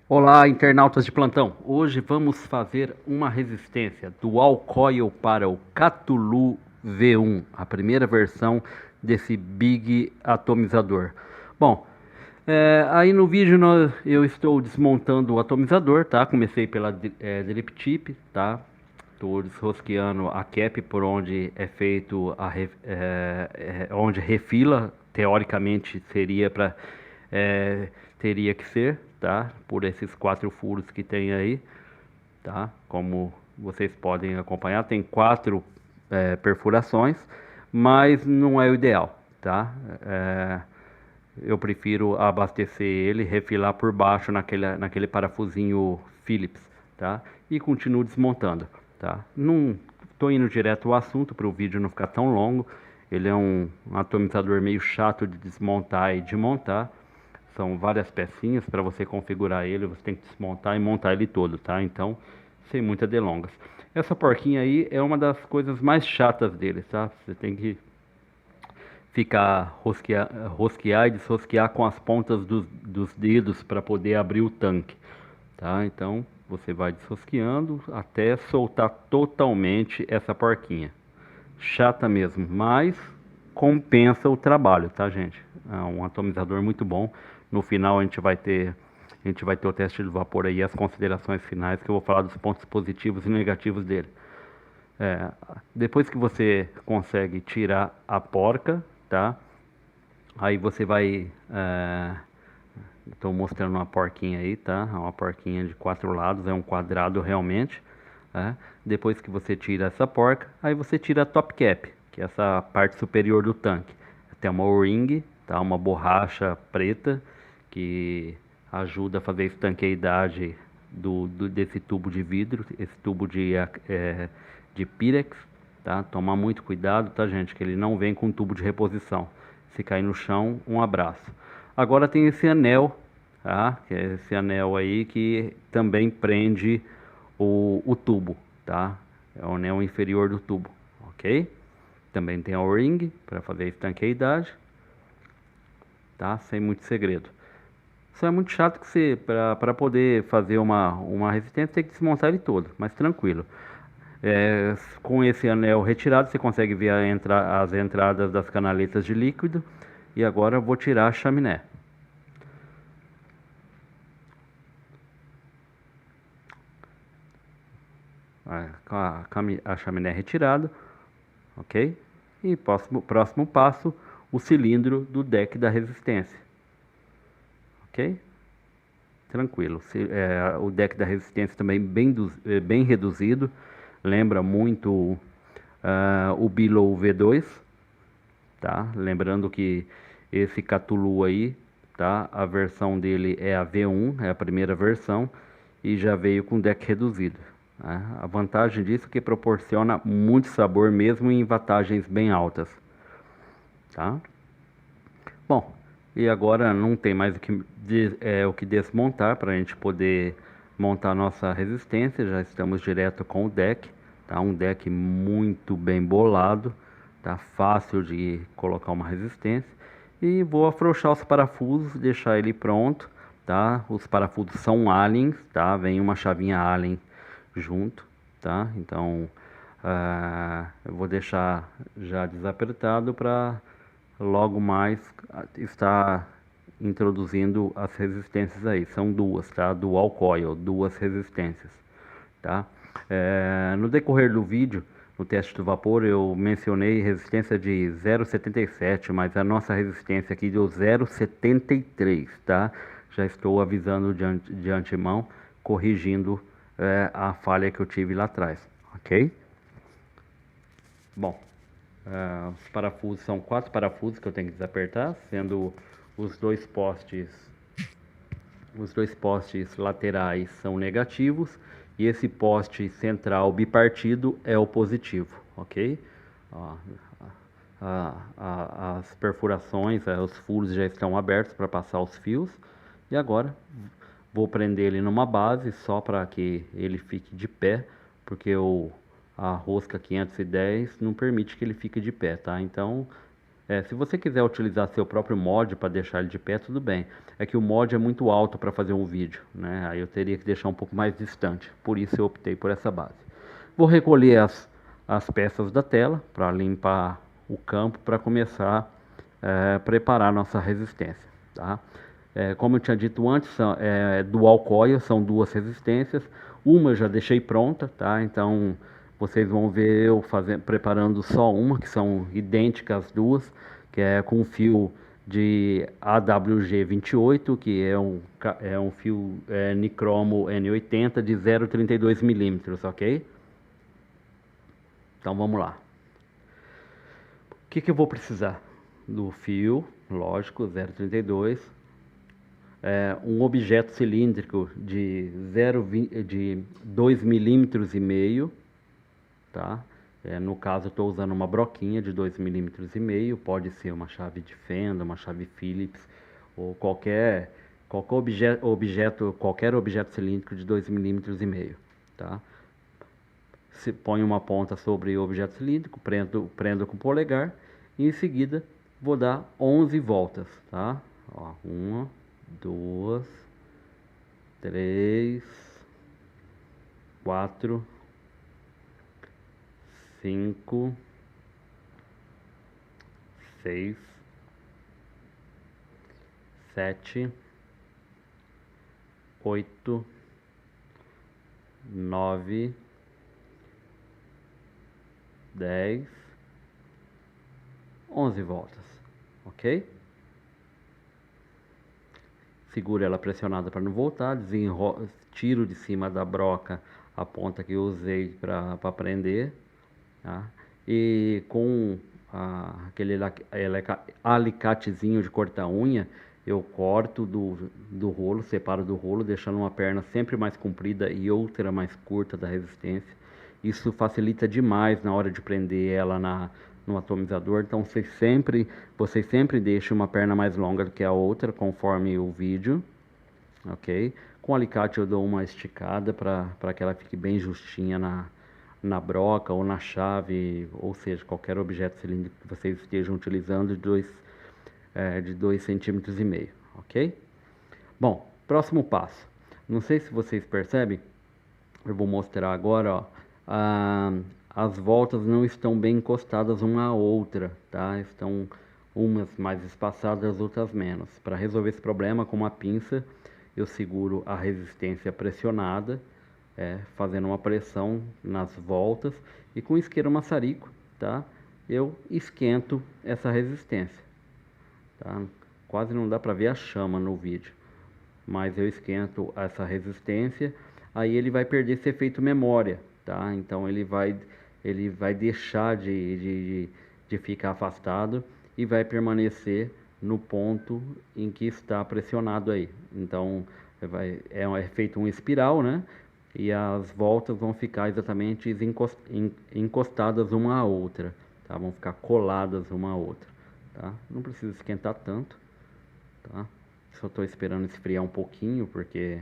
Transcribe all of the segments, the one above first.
Olá, internautas de plantão. Hoje vamos fazer uma resistência dual coil para o Cthulhu V1, a primeira versão desse big atomizador. Bom, aí no vídeo eu estou desmontando o atomizador, tá? Comecei pela drip tip, tá? Estou desrosqueando a cap por onde é feito onde refila, teoricamente seria para teria que ser, tá? Por esses 4 furos que tem aí, tá? Como vocês podem acompanhar, tem 4 perfurações, mas não é o ideal, tá? É, eu prefiro abastecer ele, refilar por baixo naquele parafusinho Phillips, tá? E continuo desmontando, tá? Não tô indo direto ao assunto para o vídeo não ficar tão longo. Ele é um atomizador meio chato de desmontar e de montar. São várias pecinhas para você configurar ele, você tem que desmontar e montar ele todo, tá? Então, sem muitas delongas. Essa porquinha aí é uma das coisas mais chatas dele, tá? Você tem que ficar rosquear e desrosquear com as pontas dos dedos para poder abrir o tanque, tá? Então você vai desrosqueando até soltar totalmente essa porquinha. Chata mesmo, mas compensa o trabalho, tá, gente? É um atomizador muito bom. No final a gente vai ter o teste de vapor aí, as considerações finais que eu vou falar dos pontos positivos e negativos dele. É, depois que você consegue tirar a porca, tá? Aí você vai. Estou mostrando uma porquinha aí, tá? Uma porquinha de 4 lados, é um quadrado realmente. Né? Depois que você tira essa porca, aí você tira a top cap, que é essa parte superior do tanque. Tem uma O-ring, tá? Uma borracha preta que ajuda a fazer a estanqueidade desse tubo de vidro, esse tubo de Pyrex, tá? Tomar muito cuidado, tá, gente? Que ele não vem com tubo de reposição. Se cair no chão, um abraço. Agora tem esse anel, tá? Que é esse anel aí que também prende o tubo, tá? É o anel inferior do tubo, ok? Também tem a O-ring para fazer a estanqueidade, tá? Sem muito segredo. Só é muito chato que você, para poder fazer uma resistência, tem que desmontar ele todo, mas tranquilo. Com esse anel retirado, você consegue ver as entradas das canaletas de líquido. E agora eu vou tirar a chaminé. Com a chaminé retirada, ok? E próximo passo, o cilindro do deck da resistência, ok? Tranquilo. O deck da resistência também bem reduzido, lembra muito o Below V2, tá? Lembrando que esse Cthulhu aí, tá? A versão dele é a V1, é a primeira versão e já veio com deck reduzido. Né? A vantagem disso é que proporciona muito sabor mesmo em wattagens bem altas, tá? Bom, e agora não tem mais o que desmontar para a gente poder montar nossa resistência. Já estamos direto com o deck, tá? Um deck muito bem bolado, tá? Fácil de colocar uma resistência. E vou afrouxar os parafusos, deixar ele pronto, tá? Os parafusos são Allen, tá? Vem uma chavinha Allen junto, tá? Então eu vou deixar já desapertado para logo mais está introduzindo as resistências aí. São duas, tá? Dual coil, duas resistências, tá? No decorrer do vídeo, no teste do vapor, eu mencionei resistência de 0,77, mas a nossa resistência aqui deu 0,73, tá? Já estou avisando de antemão, corrigindo a falha que eu tive lá atrás, ok? Bom, os parafusos são 4 parafusos que eu tenho que desapertar, sendo os dois postes, os dois postes laterais são negativos e esse poste central bipartido é o positivo, ok? Ó, as perfurações, os furos já estão abertos para passar os fios e agora vou prender ele numa base só para que ele fique de pé, porque a rosca 510 não permite que ele fique de pé, tá? Então Se você quiser utilizar seu próprio mod para deixar ele de pé, tudo bem. É que o mod é muito alto para fazer um vídeo, né? Aí eu teria que deixar um pouco mais distante. Por isso eu optei por essa base. Vou recolher as peças da tela para limpar o campo para começar a preparar nossa resistência, tá? Como eu tinha dito antes, dual coil, são duas resistências. Uma eu já deixei pronta, tá? Então vocês vão ver eu preparando só uma, que são idênticas as duas, que é com fio de AWG28, que é um fio nicromo N80 de 0,32 milímetros, ok? Então vamos lá. O que eu vou precisar? Do fio, lógico, 0,32. Um objeto cilíndrico de 2 milímetros e meio, tá? No caso, eu estou usando uma broquinha de 2 milímetros e meio, pode ser uma chave de fenda, uma chave Phillips, ou qualquer objeto cilíndrico de 2 milímetros e meio, tá? Se põe uma ponta sobre o objeto cilíndrico, prendo com o polegar, e em seguida vou dar 11 voltas, tá? Ó, 1, 2, 3, 4, 5, 6, 7, 8, 9, 10, 11 voltas, ok? Seguro ela pressionada para não voltar, tiro de cima da broca a ponta que eu usei para prender, tá? E com aquele alicatezinho de cortar unha, eu corto do rolo, separo do rolo, deixando uma perna sempre mais comprida e outra mais curta da resistência. Isso facilita demais na hora de prender ela no atomizador. Então vocês sempre deixam uma perna mais longa do que a outra, conforme o vídeo, ok? Com o alicate eu dou uma esticada para que ela fique bem justinha na broca ou na chave, ou seja, qualquer objeto cilíndrico que vocês estejam utilizando de 2 centímetros e meio, ok? Bom, próximo passo. Não sei se vocês percebem, eu vou mostrar agora, ó, as voltas não estão bem encostadas uma à outra, tá? Estão umas mais espaçadas, outras menos. Para resolver esse problema, com uma pinça, eu seguro a resistência pressionada, fazendo uma pressão nas voltas, e com isqueiro maçarico, tá? Eu esquento essa resistência, tá? Quase não dá para ver a chama no vídeo, mas eu esquento essa resistência, aí ele vai perder esse efeito memória, tá? Então ele vai deixar de ficar afastado e vai permanecer no ponto em que está pressionado aí. Então é feito uma espiral, né? E as voltas vão ficar exatamente encostadas uma à outra, tá? Vão ficar coladas uma à outra, tá? Não precisa esquentar tanto, tá? Só estou esperando esfriar um pouquinho, porque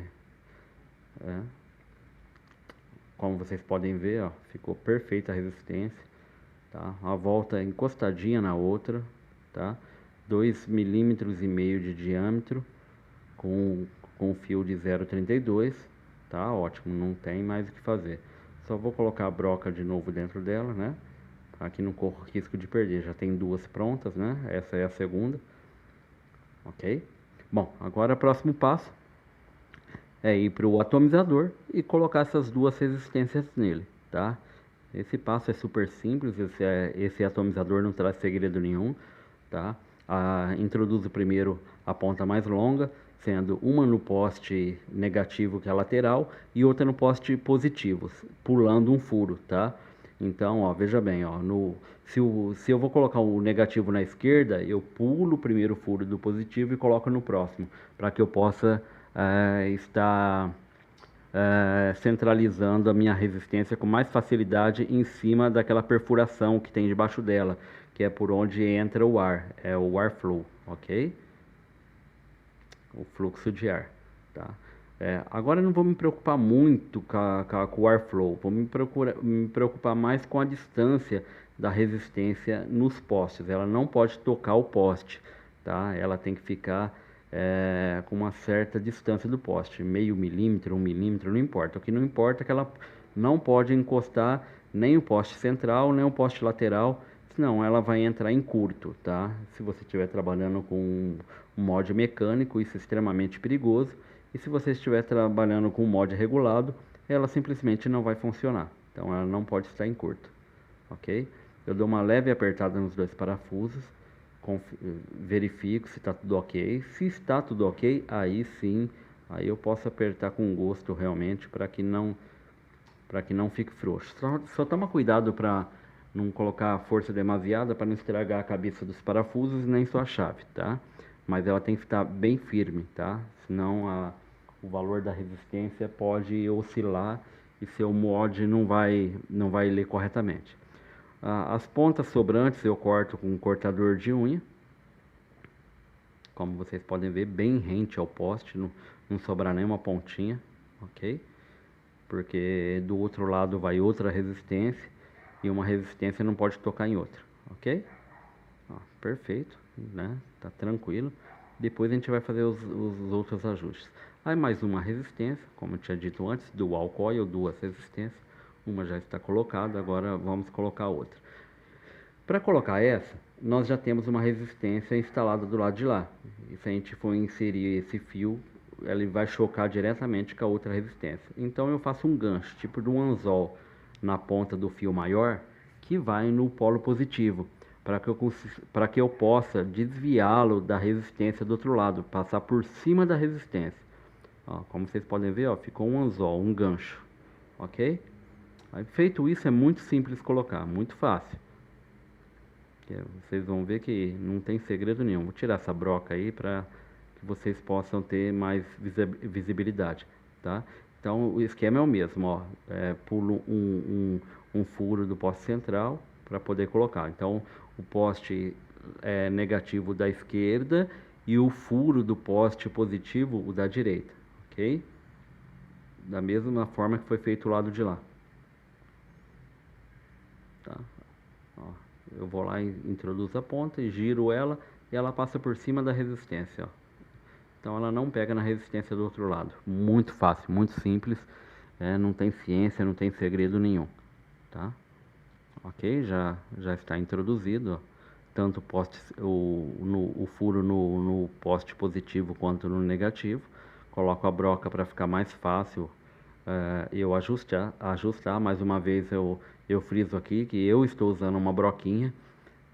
como vocês podem ver, ó, ficou perfeita a resistência, tá? A volta encostadinha na outra, tá? 2 milímetros e meio de diâmetro com fio de 0,32, tá? Ótimo, não tem mais o que fazer. Só vou colocar a broca de novo dentro dela, né? Aqui não corro risco de perder, já tem duas prontas, né? Essa é a segunda, ok? Bom, agora o próximo passo é ir para o atomizador e colocar essas duas resistências nele, tá? Esse passo é super simples, esse atomizador não traz segredo nenhum, tá? Introduzo primeiro a ponta mais longa, sendo uma no poste negativo, que é a lateral, e outra no poste positivo, pulando um furo, tá? Então, ó, veja bem, ó, se eu vou colocar o negativo na esquerda, eu pulo o primeiro furo do positivo e coloco no próximo, para que eu possa estar centralizando a minha resistência com mais facilidade em cima daquela perfuração que tem debaixo dela, que é por onde entra o ar, é o airflow, ok? O fluxo de ar, tá? Agora eu não vou me preocupar muito com o airflow, vou me preocupar mais com a distância da resistência nos postes. Ela não pode tocar o poste, tá? Ela tem que ficar com uma certa distância do poste, meio milímetro, 1 milímetro, não importa. O que não importa é que ela não pode encostar nem o poste central, nem o poste lateral, senão ela vai entrar em curto, tá? Se você estiver trabalhando com um mod mecânico, isso é extremamente perigoso. E se você estiver trabalhando com um mod regulado, ela simplesmente não vai funcionar. Então ela não pode estar em curto, ok? Eu dou uma leve apertada nos dois parafusos, verifico se está tudo ok. Se está tudo ok, aí sim, aí eu posso apertar com gosto realmente para que não fique frouxo. Só toma cuidado para não colocar força demasiada para não estragar a cabeça dos parafusos nem sua chave, tá? Mas ela tem que estar bem firme, tá? Senão o valor da resistência pode oscilar e seu mod não vai ler corretamente. As pontas sobrantes eu corto com um cortador de unha. Como vocês podem ver, bem rente ao poste, não sobrar nenhuma pontinha, ok? Porque do outro lado vai outra resistência e uma resistência não pode tocar em outra, ok? Ó, perfeito, né? Tá tranquilo. Depois a gente vai fazer os outros ajustes. Aí mais uma resistência, como eu tinha dito antes, dual coil, duas resistências. Uma já está colocada, agora vamos colocar outra. Para colocar essa, nós já temos uma resistência instalada do lado de lá. E se a gente for inserir esse fio, ele vai chocar diretamente com a outra resistência. Então eu faço um gancho, tipo de um anzol, na ponta do fio maior, que vai no polo positivo, para que eu possa desviá-lo da resistência do outro lado, passar por cima da resistência. Ó, como vocês podem ver, ó, ficou um anzol, um gancho, ok? Aí, feito isso, é muito simples colocar, muito fácil. Vocês vão ver que não tem segredo nenhum. Vou tirar essa broca aí para que vocês possam ter mais visibilidade, tá? Então o esquema é o mesmo, ó. Pulo um furo do poste central para poder colocar. Então o poste negativo da esquerda e o furo do poste positivo o da direita, ok? Da mesma forma que foi feito o lado de lá, tá? Ó, eu vou lá e introduzo a ponta e giro ela e ela passa por cima da resistência, ó. Então ela não pega na resistência do outro lado. Muito fácil, muito simples. Não tem ciência, não tem segredo nenhum, tá? Ok, já está introduzido, ó, tanto o furo no poste positivo quanto no negativo. Coloco a broca para ficar mais fácil eu ajustar. Mais uma vez eu friso aqui que eu estou usando uma broquinha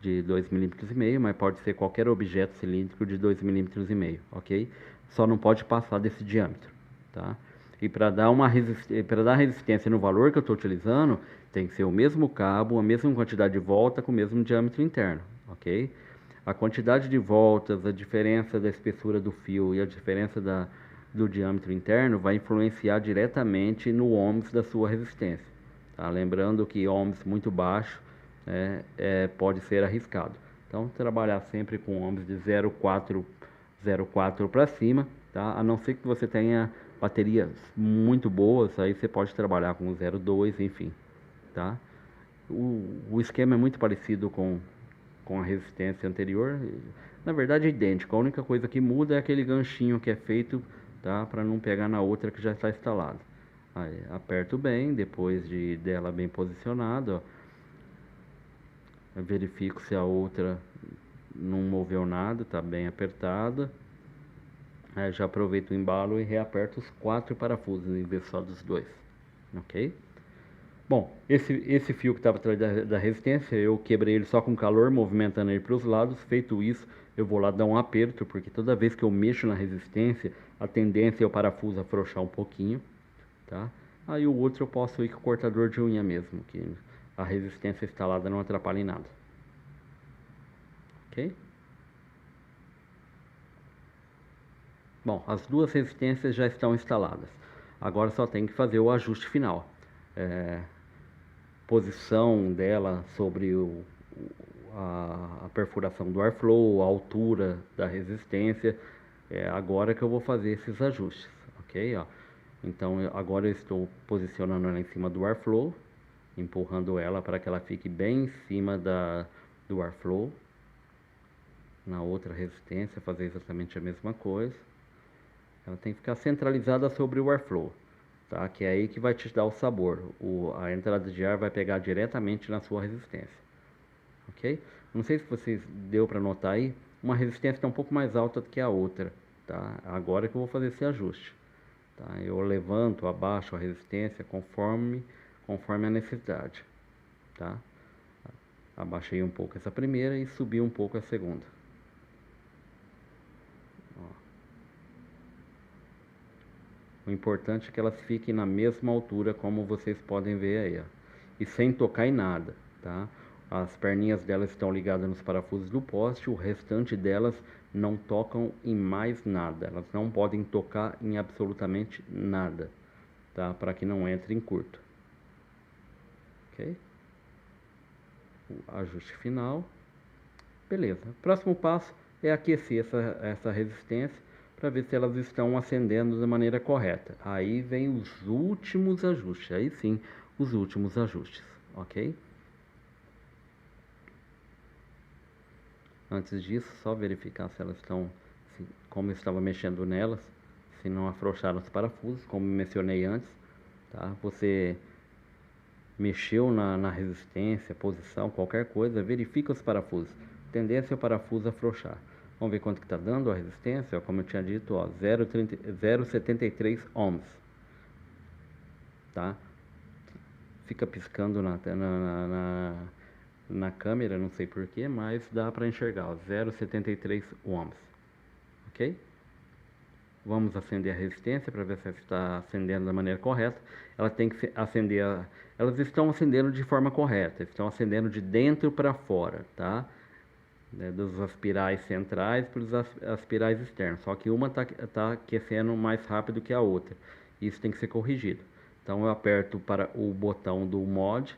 de 2,5 mm, mas pode ser qualquer objeto cilíndrico de 2,5 mm, ok? Só não pode passar desse diâmetro, tá? E para dar resistência no valor que eu estou utilizando, tem que ser o mesmo cabo, a mesma quantidade de volta com o mesmo diâmetro interno, ok? A quantidade de voltas, a diferença da espessura do fio e a diferença do diâmetro interno vai influenciar diretamente no ohms da sua resistência, tá? Lembrando que ohms muito baixo pode ser arriscado. Então, trabalhar sempre com ohms de 0,4 para cima, tá? A não ser que você tenha baterias muito boas, aí você pode trabalhar com 0,2, enfim, tá? O esquema é muito parecido com a resistência anterior, na verdade é idêntico. A única coisa que muda é aquele ganchinho que é feito, tá? Para não pegar na outra que já está instalada. Aí, aperto bem, depois dela bem posicionada, ó. Eu verifico se a outra não moveu nada, está bem apertada. Aí já aproveito o embalo e reaperto os 4 parafusos em vez só dos 2, ok? Bom, esse fio que estava atrás da resistência, eu quebrei ele só com calor, movimentando ele para os lados. Feito isso, eu vou lá dar um aperto, porque toda vez que eu mexo na resistência, a tendência é o parafuso afrouxar um pouquinho, tá? Aí o outro eu posso ir com o cortador de unha mesmo, que a resistência instalada não atrapalha em nada, ok? Bom, as duas resistências já estão instaladas. Agora só tem que fazer o ajuste final. Posição dela sobre a perfuração do airflow, a altura da resistência. Agora que eu vou fazer esses ajustes, ok? Ó. Então agora eu estou posicionando ela em cima do airflow, empurrando ela para que ela fique bem em cima do airflow. Na outra resistência, fazer exatamente a mesma coisa. Ela tem que ficar centralizada sobre o airflow, tá? Que é aí que vai te dar o sabor. A entrada de ar vai pegar diretamente na sua resistência, ok? Não sei se vocês deu para notar aí, uma resistência está um pouco mais alta do que a outra, tá? Agora que eu vou fazer esse ajuste, tá? Eu levanto, abaixo a resistência conforme a necessidade, tá? Abaixei um pouco essa primeira e subi um pouco a segunda. O importante é que elas fiquem na mesma altura, como vocês podem ver aí, ó. E sem tocar em nada, tá? As perninhas delas estão ligadas nos parafusos do poste, o restante delas não tocam em mais nada. Elas não podem tocar em absolutamente nada, tá? Para que não entre em curto. Ok? O ajuste final. Beleza. Próximo passo é aquecer essa resistência para ver se elas estão acendendo da maneira correta. Aí vem os últimos ajustes. Aí sim, os últimos ajustes. Ok? Antes disso, só verificar se elas estão, como eu estava mexendo nelas, se não afrouxaram os parafusos, como mencionei antes. Tá? Você mexeu na resistência, posição, qualquer coisa, verifica os parafusos. Tendência é o parafuso afrouxar. Vamos ver quanto que está dando a resistência, ó, como eu tinha dito, 0,73 ohms. Tá? Fica piscando na câmera, não sei porquê, mas dá para enxergar, 0,73 ohms. Ok? Vamos acender a resistência para ver se ela está acendendo da maneira correta. Ela tem que acender, elas estão acendendo de forma correta, estão acendendo de dentro para fora, tá? Dos aspirais centrais para os aspirais externos. Só que uma tá aquecendo mais rápido que a outra. Isso tem que ser corrigido. Então eu aperto para o botão do mod,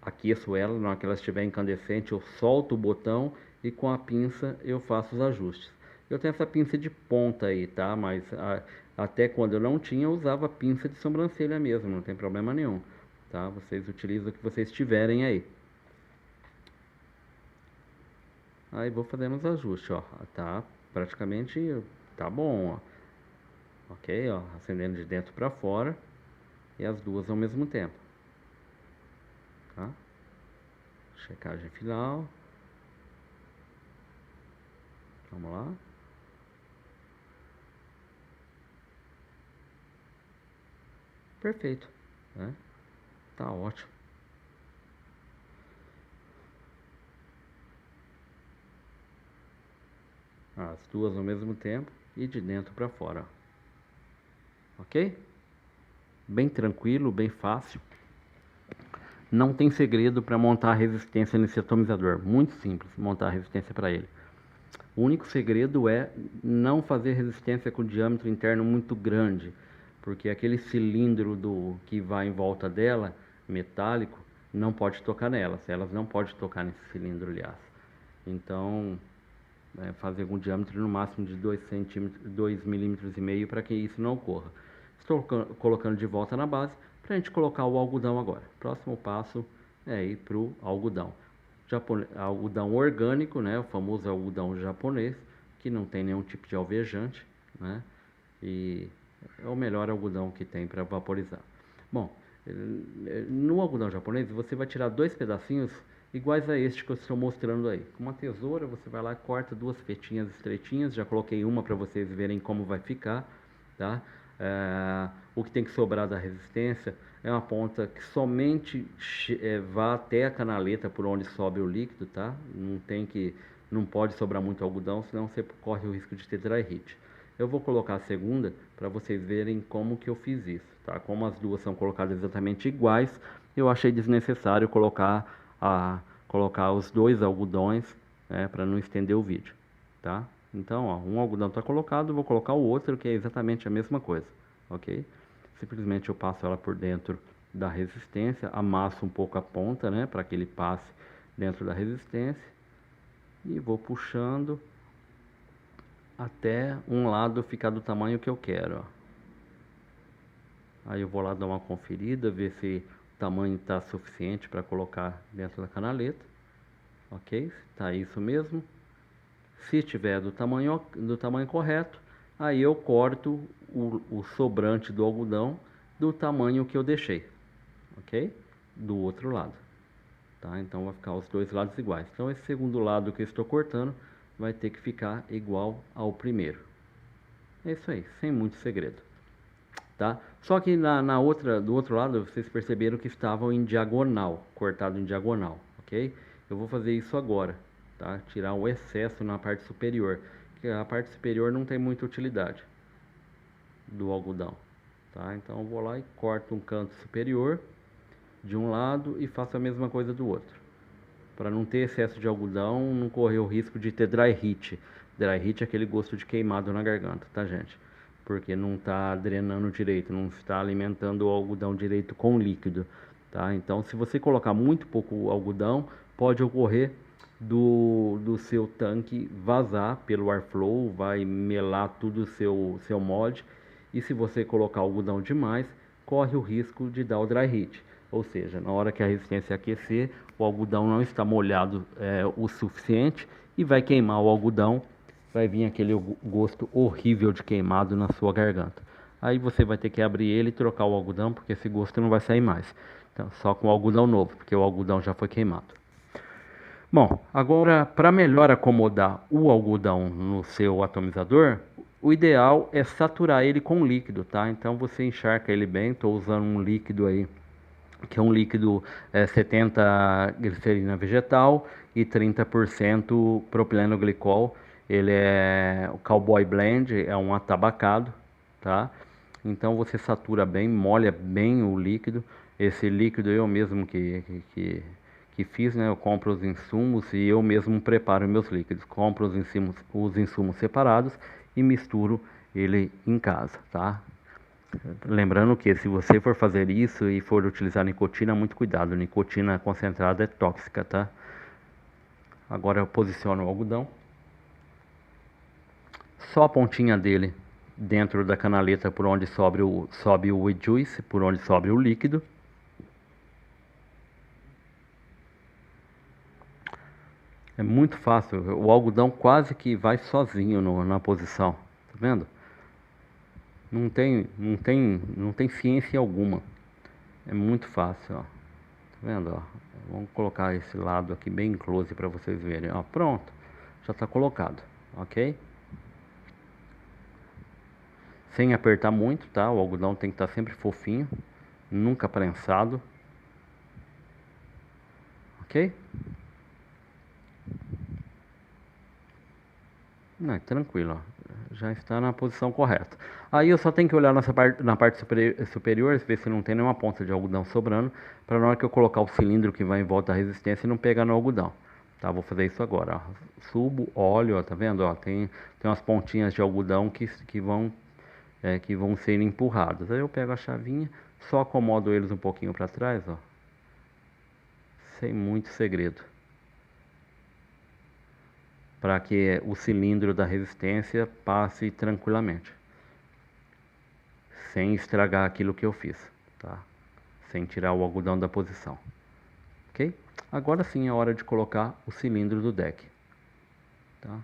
aqueço ela, na hora que ela estiver incandescente, eu solto o botão e com a pinça eu faço os ajustes. Eu tenho essa pinça de ponta aí, tá? Mas até quando eu não tinha, eu usava pinça de sobrancelha mesmo, não tem problema nenhum, tá? Vocês utilizam o que vocês tiverem aí. Aí vou fazendo os ajustes, ó. Tá praticamente, tá bom, ó. Ok, ó, acendendo de dentro para fora e as duas ao mesmo tempo, tá? Checagem final. Vamos lá. Perfeito, né? Tá ótimo. As duas ao mesmo tempo e de dentro para fora, ok? Bem tranquilo, bem fácil. Não tem segredo para montar a resistência nesse atomizador. Muito simples montar a resistência para ele. O único segredo é não fazer resistência com diâmetro interno muito grande, porque aquele cilindro que vai em volta dela, metálico, não pode tocar nelas. Elas não podem tocar nesse cilindro, aliás. Então, fazer com diâmetro no máximo de 2,5 milímetros para que isso não ocorra. Estou colocando de volta na base para a gente colocar o algodão agora. Próximo passo é ir para o algodão. Algodão orgânico, né? O famoso algodão japonês, que não tem nenhum tipo de alvejante, né? E é o melhor algodão que tem para vaporizar. Bom, no algodão japonês você vai tirar dois pedacinhos iguais a este que eu estou mostrando aí. Com uma tesoura você vai lá e corta duas fetinhas estreitinhas. Já coloquei uma para vocês verem como vai ficar, tá? O que tem que sobrar da resistência é uma ponta que somente vá até a canaleta por onde sobe o líquido, tá? Não pode sobrar muito algodão, senão você corre o risco de ter dry heat. Eu vou colocar a segunda para vocês verem como que eu fiz isso, tá? Como as duas são colocadas exatamente iguais, eu achei desnecessário colocar os dois algodões, né, para não estender o vídeo, tá? Então, ó, um algodão está colocado, vou colocar o outro que é exatamente a mesma coisa, ok? Simplesmente eu passo ela por dentro da resistência, amasso um pouco a ponta, né, para que ele passe dentro da resistência e vou puxando até um lado ficar do tamanho que eu quero, ó. Aí eu vou lá dar uma conferida, ver se tamanho está suficiente para colocar dentro da canaleta, ok? Tá isso mesmo. Se tiver do tamanho correto, aí eu corto o sobrante do algodão do tamanho que eu deixei, ok? Do outro lado, tá? Então vai ficar os dois lados iguais. Então esse segundo lado que eu estou cortando vai ter que ficar igual ao primeiro. É isso aí, sem muito segredo, tá? Só que do outro lado vocês perceberam que estavam em diagonal, cortado em diagonal, ok? Eu vou fazer isso agora, tá? Tirar o excesso na parte superior, que a parte superior não tem muita utilidade do algodão, tá? Então eu vou lá e corto um canto superior de um lado e faço a mesma coisa do outro, para não ter excesso de algodão, não correr o risco de ter dry heat. Dry heat é aquele gosto de queimado na garganta, tá, gente? Porque não está drenando direito, não está alimentando o algodão direito com líquido, tá? Então, se você colocar muito pouco algodão, pode ocorrer do seu tanque vazar pelo airflow, vai melar tudo o seu molde. E se você colocar algodão demais, corre o risco de dar o dry heat. Ou seja, na hora que a resistência aquecer, o algodão não está molhado o suficiente e vai queimar o algodão, vai vir aquele gosto horrível de queimado na sua garganta. Aí você vai ter que abrir ele e trocar o algodão, porque esse gosto não vai sair mais. Então, só com o algodão novo, porque o algodão já foi queimado. Bom, agora para melhor acomodar o algodão no seu atomizador, o ideal é saturar ele com líquido, tá? Então você encharca ele bem. Estou usando um líquido aí que é um líquido 70 glicerina vegetal e 30% propileno glicol. Ele é o Cowboy Blend, é um atabacado, tá? Então você satura bem, molha bem o líquido. Esse líquido eu mesmo que fiz, né? Eu compro os insumos e eu mesmo preparo meus líquidos. Compro os insumos separados e misturo ele em casa, tá? Lembrando que se você for fazer isso e for utilizar nicotina, muito cuidado, nicotina concentrada é tóxica, tá? Agora eu posiciono o algodão, só a pontinha dele dentro da canaleta por onde sobe o wet juice, por onde sobe o líquido. É muito fácil, o algodão quase que vai sozinho na posição, tá vendo? Não tem ciência alguma. É muito fácil, ó. Tá vendo, ó? Vamos colocar esse lado aqui bem close para vocês verem, ó. Pronto, já está colocado, ok? Sem apertar muito, tá? O algodão tem que estar sempre fofinho, nunca prensado, ok? Não, tranquilo, ó. Já está na posição correta. Aí eu só tenho que olhar na parte superior, ver se não tem nenhuma ponta de algodão sobrando, para na hora que eu colocar o cilindro que vai em volta da resistência não pegar no algodão. Tá, vou fazer isso agora, ó. Subo, olho, ó, tá vendo? Ó, tem umas pontinhas de algodão que vão ser empurradas. Aí eu pego a chavinha, só acomodo eles um pouquinho para trás, ó. Sem muito segredo. Para que o cilindro da resistência passe tranquilamente, sem estragar aquilo que eu fiz, tá? Sem tirar o algodão da posição, ok? Agora sim é hora de colocar o cilindro do deck, tá?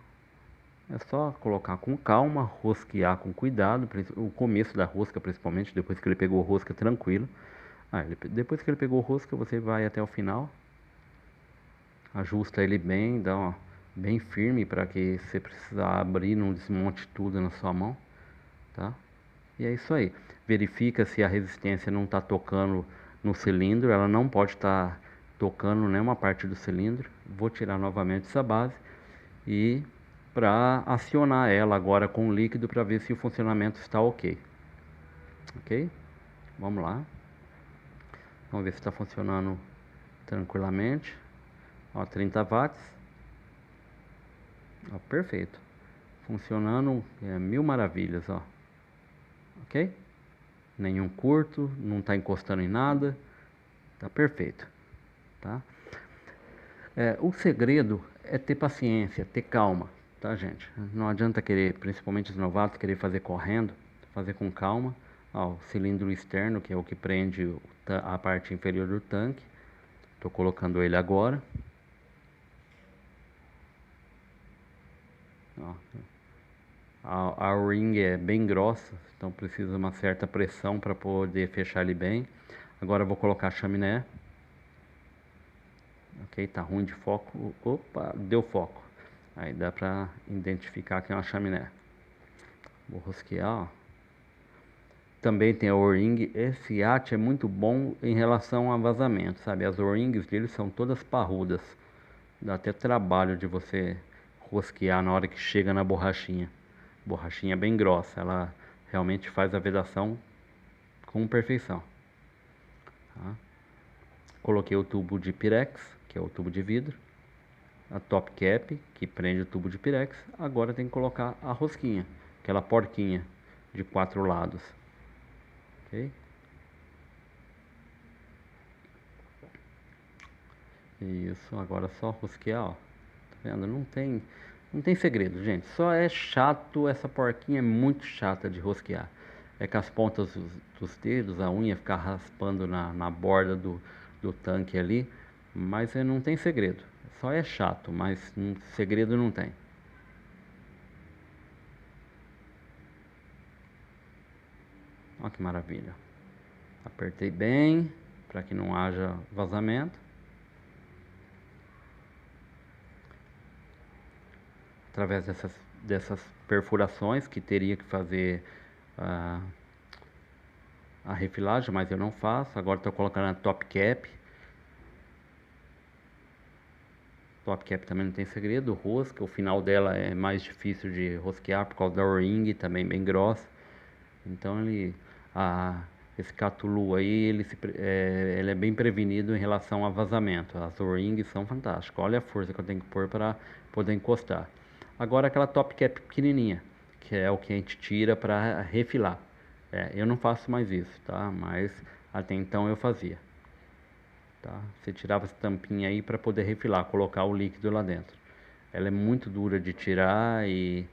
É só colocar com calma, rosquear com cuidado, o começo da rosca principalmente, depois que ele pegou rosca, tranquilo. Depois que ele pegou rosca, você vai até o final, ajusta ele bem, bem firme para que você precisar abrir, não desmonte tudo na sua mão, tá? E é isso aí. Verifica se a resistência não está tocando no cilindro, ela não pode estar tocando nenhuma parte do cilindro. Vou tirar novamente essa base e para acionar ela agora com o líquido para ver se o funcionamento está ok. Ok? Vamos lá. Vamos ver se está funcionando tranquilamente. Ó, 30 watts. Ó, perfeito. Funcionando mil maravilhas, ó. Ok? Nenhum curto, não está encostando em nada. Tá perfeito, tá? O segredo é ter paciência, ter calma, tá, gente? Não adianta querer, principalmente os novatos, querer fazer correndo, fazer com calma. Ó, o cilindro externo, que é o que prende a parte inferior do tanque. Estou colocando ele agora. Ó, a O-ring é bem grossa, então precisa de uma certa pressão para poder fechar ele bem. Agora eu vou colocar a chaminé. Ok, tá ruim de foco. Opa, deu foco. Aí dá pra identificar que é uma chaminé. Vou rosquear, ó. Também tem a O-ring. Esse yacht é muito bom em relação a vazamento, sabe? As O-rings deles são todas parrudas. Dá até trabalho de você rosquear na hora que chega na borrachinha. Borrachinha bem grossa, ela realmente faz a vedação com perfeição. Tá? Coloquei o tubo de pirex, que é o tubo de vidro. A top cap, que prende o tubo de pirex. Agora tem que colocar a rosquinha, aquela porquinha de 4 lados. Ok? Isso, agora só rosquear, ó. Tá vendo? Não tem segredo, gente. Só é chato, essa porquinha é muito chata de rosquear. É que as pontas dos dedos, a unha ficar raspando na borda do tanque ali. Mas não tem segredo. Só é chato, mas segredo não tem. Olha que maravilha. Apertei bem para que não haja vazamento. Através dessas perfurações que teria que fazer a, a refilagem, mas eu não faço. Agora estou colocando a top cap. Top cap também não tem segredo. Rosca, o final dela é mais difícil de rosquear por causa da O-ring, também bem grossa. Então esse Catulu aí, ele é bem prevenido em relação a vazamento. As O-rings são fantásticas. Olha a força que eu tenho que pôr para poder encostar. Agora aquela top cap pequenininha, que é o que a gente tira para refilar. Eu não faço mais isso, tá? Mas até então eu fazia. Tá? Você tirava essa tampinha aí para poder refilar, colocar o líquido lá dentro. Ela é muito dura de tirar e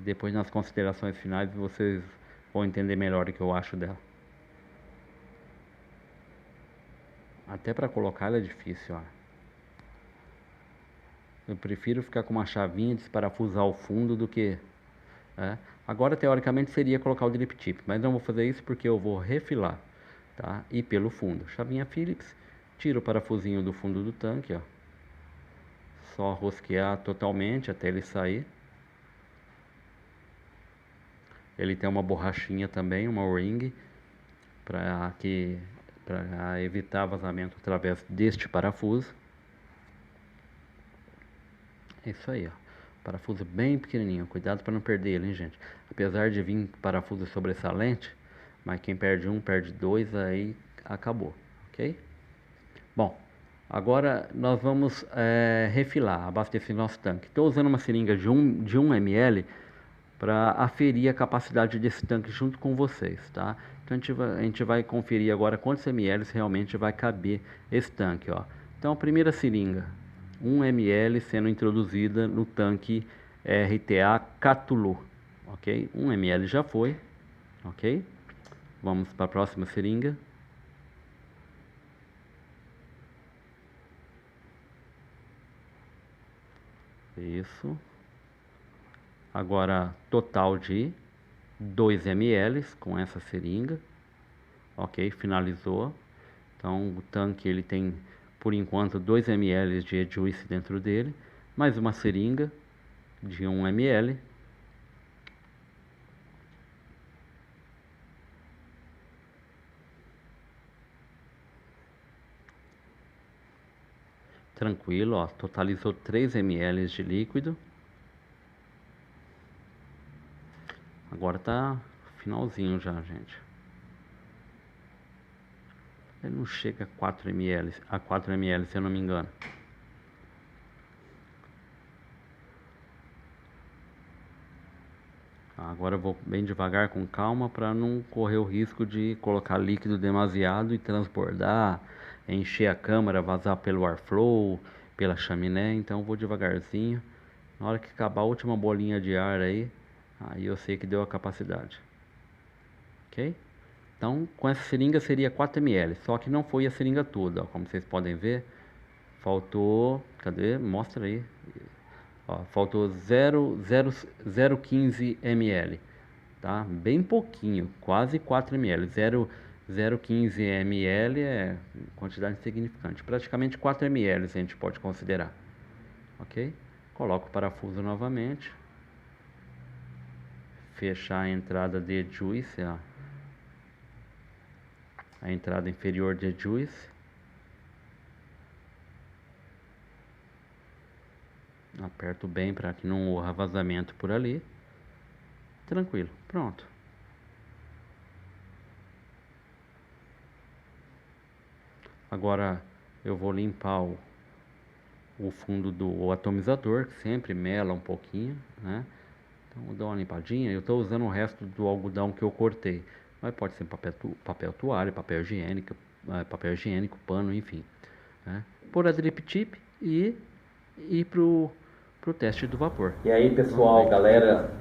depois nas considerações finais vocês vão entender melhor o que eu acho dela. Até para colocar ela é difícil, ó. Eu prefiro ficar com uma chavinha, desparafusar o fundo do que... É. Agora, teoricamente, seria colocar o drip tip, mas não vou fazer isso porque eu vou refilar, tá? E pelo fundo. Chavinha Phillips, tiro o parafusinho do fundo do tanque, ó. Só rosquear totalmente até ele sair. Ele tem uma borrachinha também, uma O-ring, para evitar vazamento através deste parafuso. É isso aí, ó. Parafuso bem pequenininho. Cuidado para não perder ele, hein, gente. Apesar de vir parafuso sobressalente, mas quem perde um, perde dois, aí acabou, ok? Bom, agora nós vamos refilar, abastecer nosso tanque. Estou usando uma seringa de 1 ml para aferir a capacidade desse tanque junto com vocês, tá? Então a gente vai conferir agora quantos ml realmente vai caber esse tanque, ó. Então a primeira seringa, 1 ml sendo introduzida no tanque RTA Catulu, ok? 1 ml já foi, ok? Vamos para a próxima seringa. Isso. Agora total de 2 ml com essa seringa. Ok, finalizou. Então o tanque ele tem por enquanto 2 ml de juice dentro dele, mais uma seringa de 1 ml. Tranquilo, ó, totalizou 3 ml de líquido. Agora tá finalzinho já, gente. Ele não chega a 4 ml, se eu não me engano. Agora eu vou bem devagar, com calma, para não correr o risco de colocar líquido demasiado e transbordar, encher a câmara, vazar pelo airflow, pela chaminé. Então eu vou devagarzinho. Na hora que acabar a última bolinha de ar aí eu sei que deu a capacidade. ok? Então, com essa seringa seria 4 ml, só que não foi a seringa toda, ó, como vocês podem ver, faltou, cadê? Mostra aí, ó, faltou 0,15 ml, tá? Bem pouquinho, quase 4 ml, 0,15 ml é quantidade insignificante, praticamente 4 ml a gente pode considerar, ok? Coloco o parafuso novamente, fechar a entrada de juice, ó, a entrada inferior de juice, aperto bem para que não ocorra vazamento por ali, tranquilo, pronto. Agora eu vou limpar o fundo do atomizador, que sempre mela um pouquinho, né? Então vou dar uma limpadinha. Eu estou usando o resto do algodão que eu cortei, mas pode ser papel toalha, papel higiênico, pano, enfim, né? Pôr a drip tip e ir pro teste do vapor. E aí, pessoal, galera,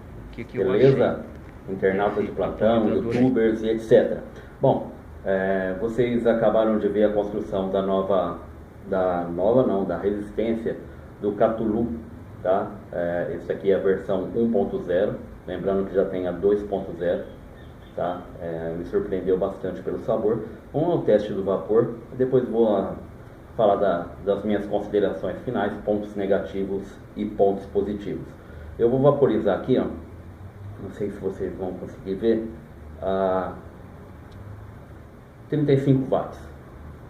beleza? Internauta de plantão, youtubers e etc. Bom, vocês acabaram de ver a construção da resistência do Catulu, tá? Esse aqui é a versão 1.0, lembrando que já tem a 2.0, tá? Me surpreendeu bastante pelo sabor. Vamos ao teste do vapor, depois vou falar das minhas considerações finais, pontos negativos e pontos positivos. Eu vou vaporizar aqui, ó, não sei se vocês vão conseguir ver, 35 watts,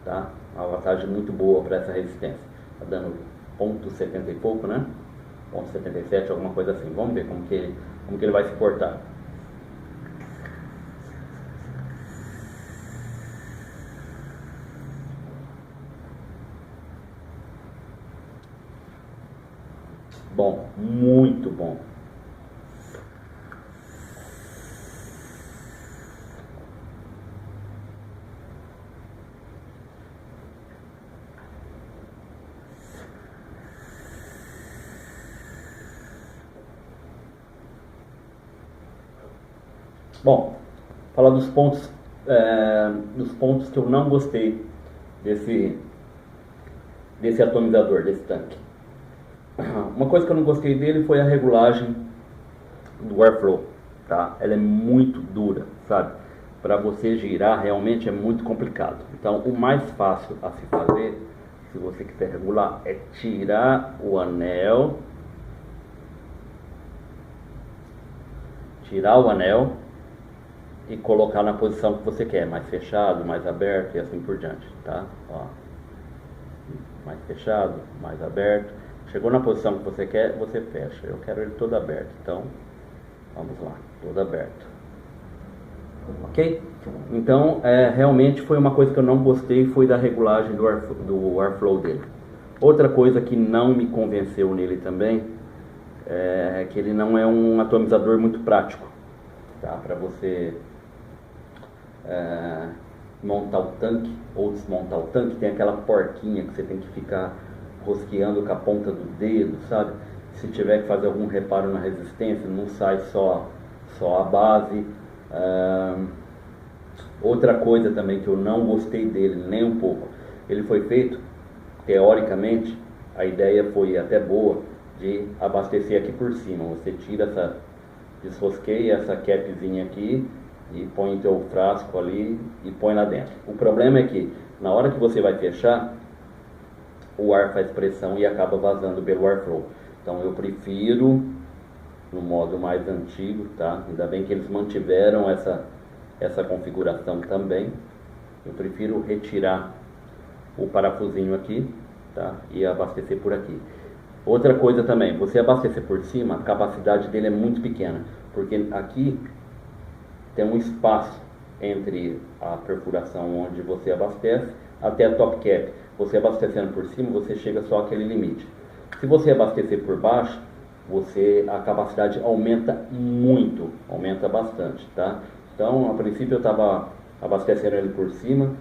tá? Uma wattagem muito boa para essa resistência, tá dando 0,70 e pouco, né? 0,77, alguma coisa assim. Vamos ver como que ele vai se portar. Bom, muito bom. Bom, falar dos pontos que eu não gostei desse atomizador, desse tanque. Uma coisa que eu não gostei dele foi a regulagem do airflow, tá? Ela é muito dura, sabe? Para você girar realmente é muito complicado. Então, o mais fácil a se fazer, se você quiser regular, é tirar o anel, e colocar na posição que você quer, mais fechado, mais aberto e assim por diante, tá? Ó, mais fechado, mais aberto. Chegou na posição que você quer, você fecha. Eu quero ele todo aberto, então vamos lá, todo aberto. Ok? Então, realmente foi uma coisa que eu não gostei, foi da regulagem do airflow dele. Outra coisa que não me convenceu nele também é que ele não é um atomizador muito prático, tá? Para você montar o tanque ou desmontar o tanque, tem aquela porquinha que você tem que ficar rosqueando com a ponta do dedo, sabe? Se tiver que fazer algum reparo na resistência, não sai só a base. Outra coisa também que eu não gostei dele nem um pouco, ele foi feito, teoricamente, a ideia foi até boa, de abastecer aqui por cima. Você tira desrosqueia essa capzinha aqui e põe o teu frasco ali e põe lá dentro. O problema é que na hora que você vai fechar, o ar faz pressão e acaba vazando pelo airflow. Então eu prefiro no modo mais antigo, tá? Ainda bem que eles mantiveram essa configuração também. Eu prefiro retirar o parafusinho aqui, tá? E abastecer por aqui. Outra coisa também, você abastecer por cima, a capacidade dele é muito pequena, porque aqui tem um espaço entre a perfuração onde você abastece até a top cap. Você abastecendo por cima, você chega só àquele limite. Se você abastecer por baixo, a capacidade aumenta muito, aumenta bastante, tá? Então, a princípio eu estava abastecendo ele por cima,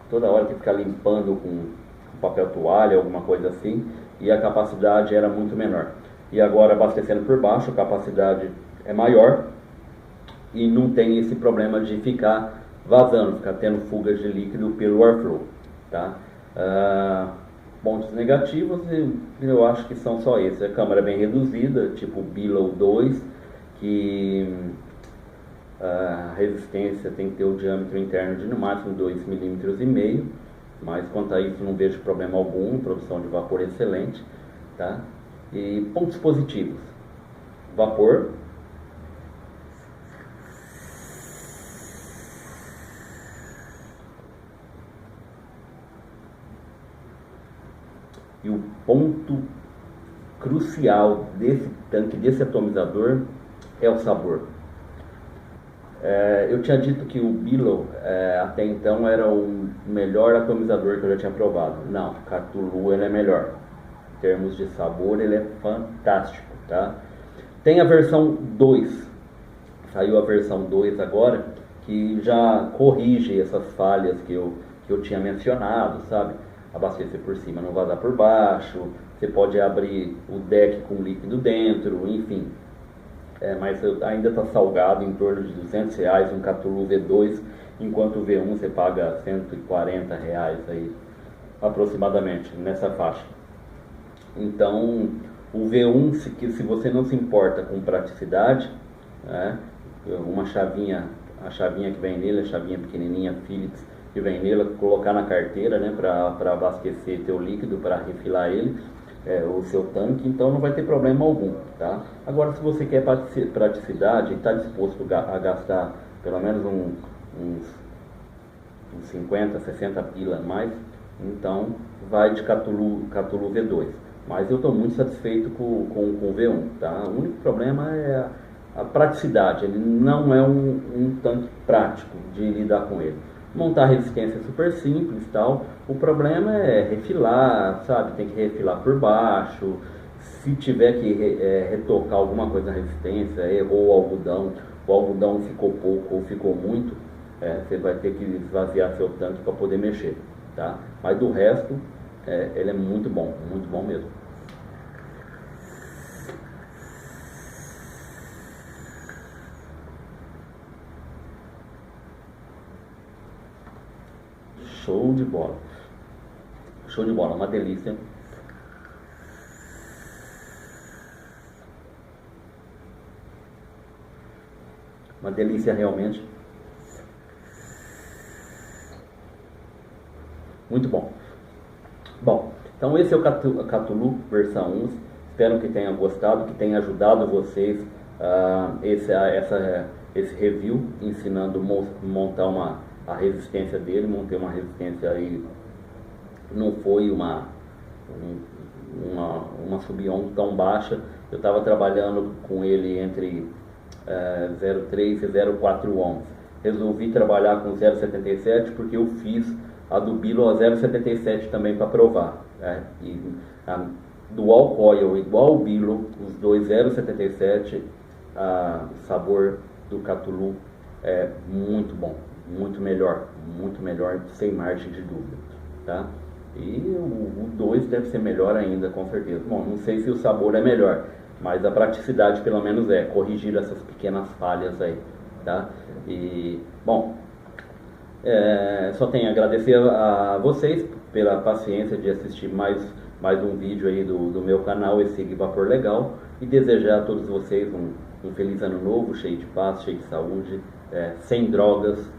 toda hora que ficar limpando com papel toalha, alguma coisa assim, e a capacidade era muito menor. E agora abastecendo por baixo, a capacidade é maior e não tem esse problema de ficar vazando, ficar tendo fugas de líquido pelo airflow, tá? Pontos negativos, eu acho que são só esses. A câmara é bem reduzida, tipo Billow 2, que a resistência tem que ter o diâmetro interno de no máximo 2,5 mm, mas quanto a isso não vejo problema algum, produção de vapor excelente, tá? E pontos positivos: vapor, e o ponto crucial desse tanque, desse atomizador, é o sabor. Eu tinha dito que o Billow até então era o melhor atomizador que eu já tinha provado. Não, o Cthulhu ele é melhor. Em termos de sabor, ele é fantástico, tá? Tem a versão 2. Saiu a versão 2 agora, que já corrige essas falhas que eu tinha mencionado, sabe? Abastecer por cima, não vazar por baixo. Você pode abrir o deck com líquido dentro, enfim. Mas ainda está salgado, em torno de R$200 um Cthulhu V2, enquanto o V1 você paga R$140 aí, aproximadamente, nessa faixa. Então, o V1, se você não se importa com praticidade, uma chavinha, a chavinha que vem nele, a chavinha pequenininha Philips que vem nele, colocar na carteira, né, para abastecer teu líquido, para refilar ele, o seu tanque, então não vai ter problema algum, tá? Agora, se você quer praticidade e está disposto a gastar pelo menos uns 50, 60 pila a mais, então vai de Cthulhu V2. Mas eu estou muito satisfeito com o V1, tá? O único problema é a praticidade, ele não é um tanque prático de lidar com ele. Montar resistência é super simples, tal. O problema é refilar, sabe? Tem que refilar por baixo. Se tiver que retocar alguma coisa na resistência, errou o algodão ficou pouco ou ficou muito, você vai ter que esvaziar seu tanque para poder mexer, tá? Mas do resto, ele é muito bom mesmo. Show de bola. Show de bola, uma delícia. Uma delícia realmente. Muito bom. Bom, então esse é o Cthulhu versão 1. Espero que tenha gostado, que tenha ajudado vocês esse review, ensinando a montar a resistência dele. Montei uma resistência aí, não foi uma sub-ohm tão baixa. Eu estava trabalhando com ele entre 0,3 e 0,4 ohms. Resolvi trabalhar com 0,77 porque eu fiz a do Billow a 0,77 também para provar. E a Dual Coil igual ao Billow, os dois 0,77, o sabor do Cthulhu é muito bom. Muito melhor, sem margem de dúvida, tá? E o 2 deve ser melhor ainda, com certeza. Bom, não sei se o sabor é melhor, mas a praticidade pelo menos corrigir essas pequenas falhas aí, tá? E, bom, só tenho a agradecer a vocês pela paciência de assistir mais um vídeo aí do meu canal, esse Vapor Legal, e desejar a todos vocês um feliz ano novo, cheio de paz, cheio de saúde, sem drogas.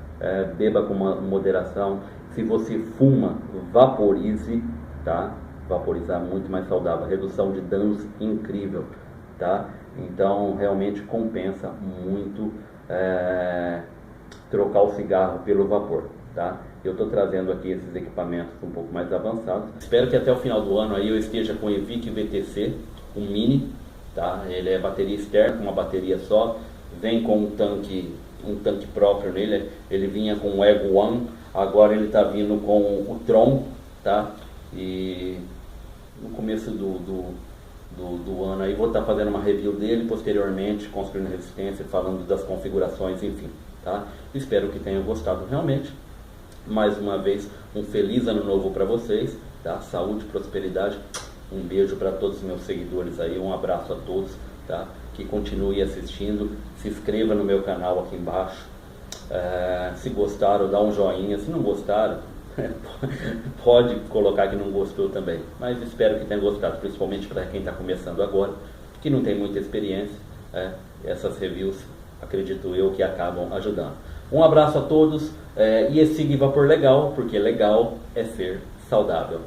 Beba com moderação. Se você fuma, vaporize, tá? Vaporizar muito mais saudável, redução de danos incrível, tá? Então realmente compensa muito trocar o cigarro pelo vapor, tá? Eu estou trazendo aqui esses equipamentos um pouco mais avançados. Espero que até o final do ano aí eu esteja com o Evic VTC, um mini, tá? Ele é bateria externa, com uma bateria só, vem com um tanque próprio nele. Ele vinha com o Ego One, agora ele está vindo com o Tron, tá? E no começo do ano aí vou estar fazendo uma review dele, posteriormente construindo resistência, falando das configurações, enfim, tá? Espero que tenham gostado realmente. Mais uma vez, um feliz ano novo para vocês, tá? Saúde, prosperidade, um beijo para todos os meus seguidores aí, um abraço a todos, tá? que continue assistindo, se inscreva no meu canal aqui embaixo. Se gostaram, dá um joinha. Se não gostaram, pode colocar que não gostou também. Mas espero que tenha gostado, principalmente para quem está começando agora, que não tem muita experiência. Essas reviews, acredito eu, que acabam ajudando. Um abraço a todos e siga Vapor Legal, porque legal é ser saudável.